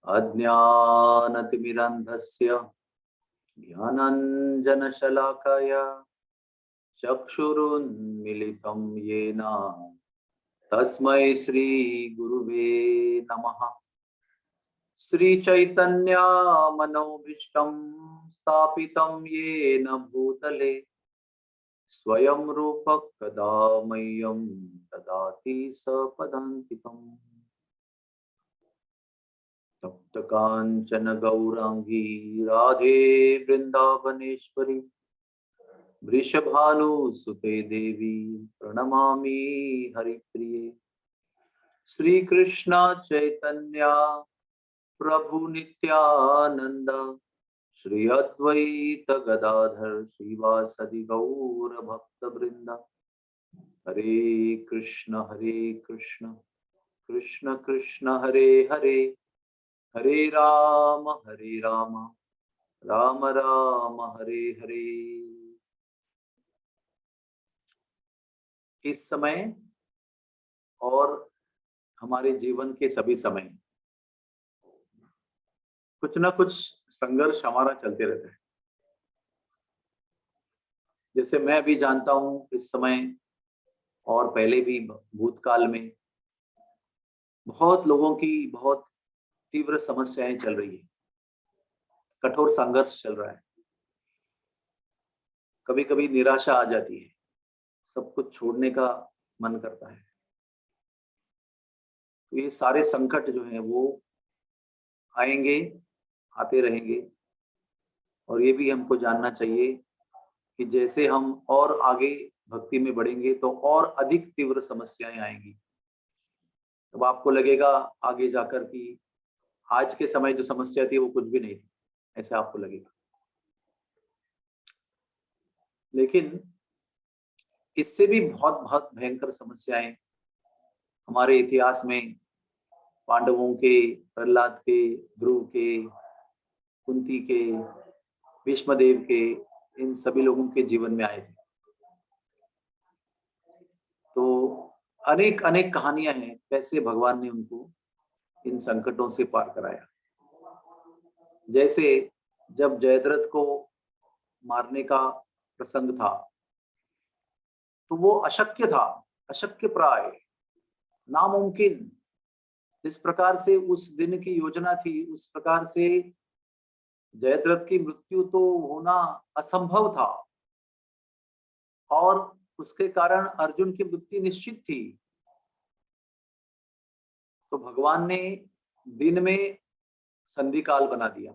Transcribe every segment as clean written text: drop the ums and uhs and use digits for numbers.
अज्ञानतिमिरन्धस्य ज्ञानाञ्जनशलाकया चक्षुरुन्मीलितं येन तस्मै श्रीगुरुवे नमः। श्रीचैतन्यमनोभीष्टं स्थापितं येन भूतले स्वयं रूपः कदा मह्यं ददाति सपदान्तिकम्। तप्तकाञ्चन गौरांगी राधे वृन्दावनेश्वरी वृषभानुसुते देवी प्रणमामि हरिप्रिये। श्रीकृष्ण चैतन्य प्रभु नित्यानंद श्री अद्वैत गदाधर श्रीवासदि गौर भक्त वृंद। हरे कृष्ण कृष्ण कृष्ण हरे हरे, हरे राम राम राम हरे हरे। इस समय और हमारे जीवन के सभी समय कुछ ना कुछ संघर्ष हमारा चलते रहता है। जैसे मैं भी जानता हूं, इस समय और पहले भी भूतकाल में बहुत लोगों की बहुत तीव्र समस्याएं चल रही है, कठोर संघर्ष चल रहा है। कभी कभी निराशा आ जाती है, सब कुछ छोड़ने का मन करता है। तो ये सारे संकट जो हैं वो आएंगे, आते रहेंगे। और ये भी हमको जानना चाहिए कि जैसे हम और आगे भक्ति में बढ़ेंगे तो और अधिक तीव्र समस्याएं आएंगी। तब आपको लगेगा आगे जाकर कि आज के समय जो समस्या थी वो कुछ भी नहीं थी, ऐसा आपको लगेगा। लेकिन इससे भी बहुत बहुत भयंकर समस्याएं हमारे इतिहास में पांडवों के, प्रहलाद के, ध्रुव के, कुंती के, भीष्मदेव के, इन सभी लोगों के जीवन में आए थे। तो अनेक अनेक कहानियां हैं कैसे भगवान ने उनको इन संकटों से पार कराया। जैसे जब जयद्रथ को मारने का प्रसंग था तो वो अशक्य था, अशक्य प्राय, नामुमकिन। जिस प्रकार से उस दिन की योजना थी उस प्रकार से जयद्रथ की मृत्यु तो होना असंभव था और उसके कारण अर्जुन की मृत्यु निश्चित थी। तो भगवान ने दिन में संधि काल बना दिया,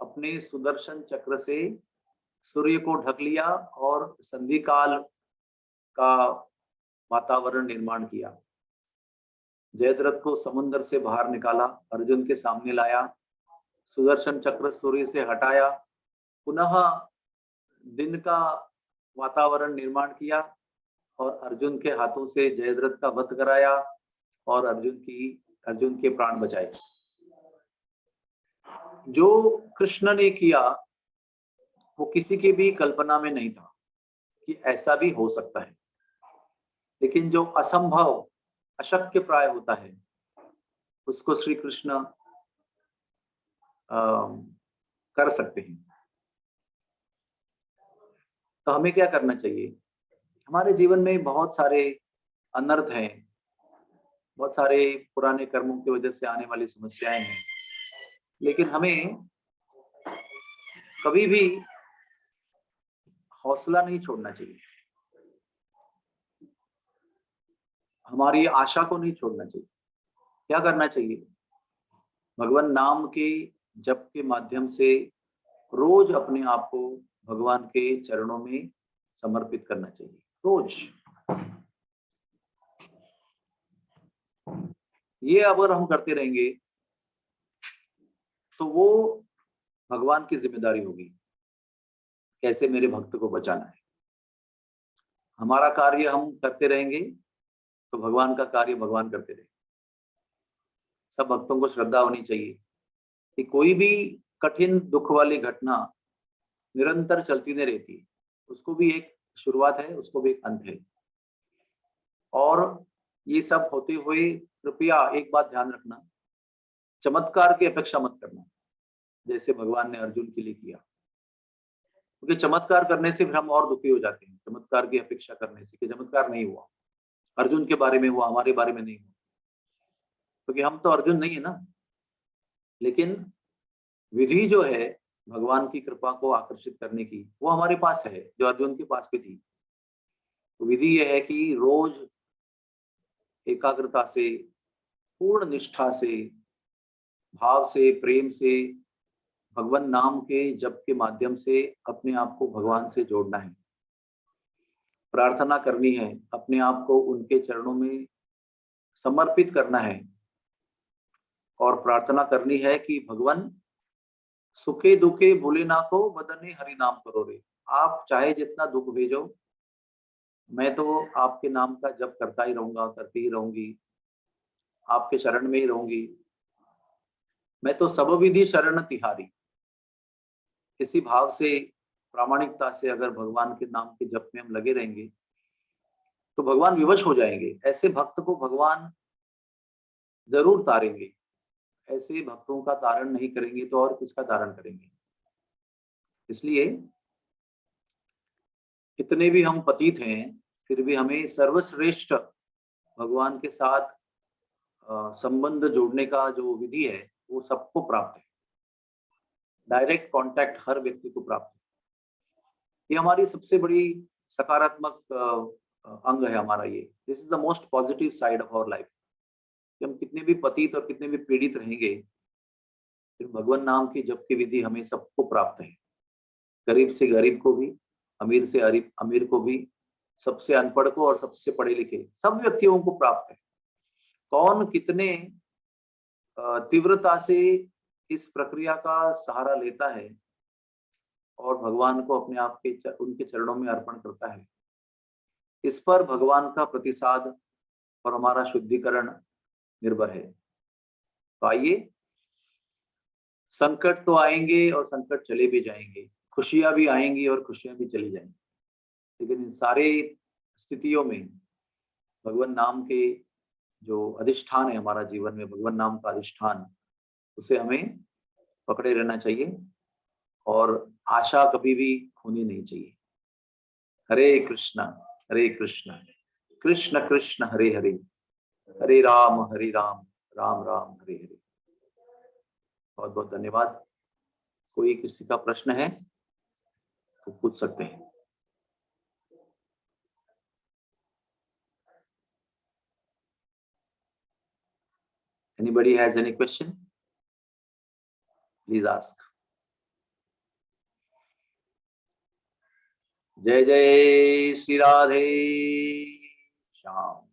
अपने सुदर्शन चक्र से सूर्य को ढक लिया और संधि काल का वातावरण निर्माण किया। जयद्रथ को समुद्र से बाहर निकाला, अर्जुन के सामने लाया, सुदर्शन चक्र सूर्य से हटाया, पुनः दिन का वातावरण निर्माण किया और अर्जुन के हाथों से जयद्रथ का वध कराया और अर्जुन के प्राण बचाए। जो कृष्ण ने किया वो किसी की भी कल्पना में नहीं था कि ऐसा भी हो सकता है। लेकिन जो असंभव, अशक्य प्राय होता है उसको श्री कृष्ण कर सकते हैं। तो हमें क्या करना चाहिए? हमारे जीवन में बहुत सारे अनर्थ हैं, बहुत सारे पुराने कर्मों की वजह से आने वाली समस्याएं हैं, लेकिन हमें कभी भी हौसला नहीं छोड़ना चाहिए, हमारी आशा को नहीं छोड़ना चाहिए। क्या करना चाहिए? भगवान नाम के जप के माध्यम से रोज अपने आप को भगवान के चरणों में समर्पित करना चाहिए। रोज ये अगर हम करते रहेंगे तो वो भगवान की जिम्मेदारी होगी, कैसे मेरे भक्त को बचाना है। हमारा कार्य हम करते रहेंगे तो भगवान का कार्य भगवान करते रहेंगे। सब भक्तों को श्रद्धा होनी चाहिए कि कोई भी कठिन दुख वाली घटना निरंतर चलती नहीं रहती, उसको भी एक शुरुआत है, उसको भी एक अंत है। और ये सब होते हुए कृपया एक बात ध्यान रखना, चमत्कार की अपेक्षा मत करना, जैसे भगवान ने अर्जुन के लिए किया, क्योंकि चमत्कार करने से फिर हम और दुखी हो जाते हैं। चमत्कार की अपेक्षा करने से, कि चमत्कार नहीं हुआ, अर्जुन के बारे में हुआ, हमारे बारे में नहीं हुआ, क्योंकि हम तो अर्जुन नहीं है ना। लेकिन विधि जो है भगवान की कृपा को आकर्षित करने की, वो हमारे पास है, जो अर्जुन के पास भी थी। तो विधि यह है कि रोज एकाग्रता से, पूर्ण निष्ठा से, भाव से, प्रेम से, भगवान नाम के जप के माध्यम से अपने आप को भगवान से जोड़ना है, प्रार्थना करनी है, अपने आप को उनके चरणों में समर्पित करना है, और प्रार्थना करनी है कि भगवान सुखे दुखे भूले ना को, बदने हरि नाम करो रे। आप चाहे जितना दुख भेजो, मैं तो आपके नाम का जप करता ही रहूंगा, करती ही रहूंगी, आपके शरण में ही रहूंगी। मैं तो सब विधि शरण तिहारी। इसी भाव से, प्रामाणिकता से अगर भगवान के नाम के जप में हम लगे रहेंगे तो भगवान विवश हो जाएंगे। ऐसे भक्त को भगवान जरूर तारेंगे। ऐसे भक्तों का तारण नहीं करेंगे तो और किसका तारण करेंगे। इसलिए कितने भी हम पतित हैं, फिर भी हमें सर्वश्रेष्ठ भगवान के साथ संबंध जोड़ने का जो विधि है वो सबको प्राप्त है। डायरेक्ट कांटेक्ट हर व्यक्ति को प्राप्त है। ये हमारी सबसे बड़ी सकारात्मक अंग है हमारा ये। This is the most positive side of our life. हम कितने भी पतित और कितने भी पीड़ित रहेंगे, फिर भगवान नाम की जप की विधि हमें सबको प्राप्त है। गरीब से गरीब को भी, अमीर से अमीर को भी, सबसे अनपढ़ को और सबसे पढ़े लिखे, सब व्यक्तियों को प्राप्त है। कौन कितने तीव्रता से इस प्रक्रिया का सहारा लेता है और भगवान को अपने आप के उनके चरणों में अर्पण करता है, इस पर भगवान का प्रतिसाद और हमारा शुद्धिकरण निर्भर है। तो आइए, संकट तो आएंगे और संकट चले भी जाएंगे, खुशियां भी आएंगी और खुशियां भी चली जाएंगी, लेकिन इन सारे स्थितियों में भगवान नाम के जो अधिष्ठान है हमारा जीवन में, भगवान नाम का अधिष्ठान, उसे हमें पकड़े रहना चाहिए और आशा कभी भी खोनी नहीं चाहिए। हरे कृष्णा कृष्ण कृष्ण हरे हरे, हरे राम राम राम हरे हरे। बहुत बहुत धन्यवाद। कोई किसी का प्रश्न है तो पूछ सकते हैं। Anybody has any question? Please ask. जय जय श्री राधे श्याम।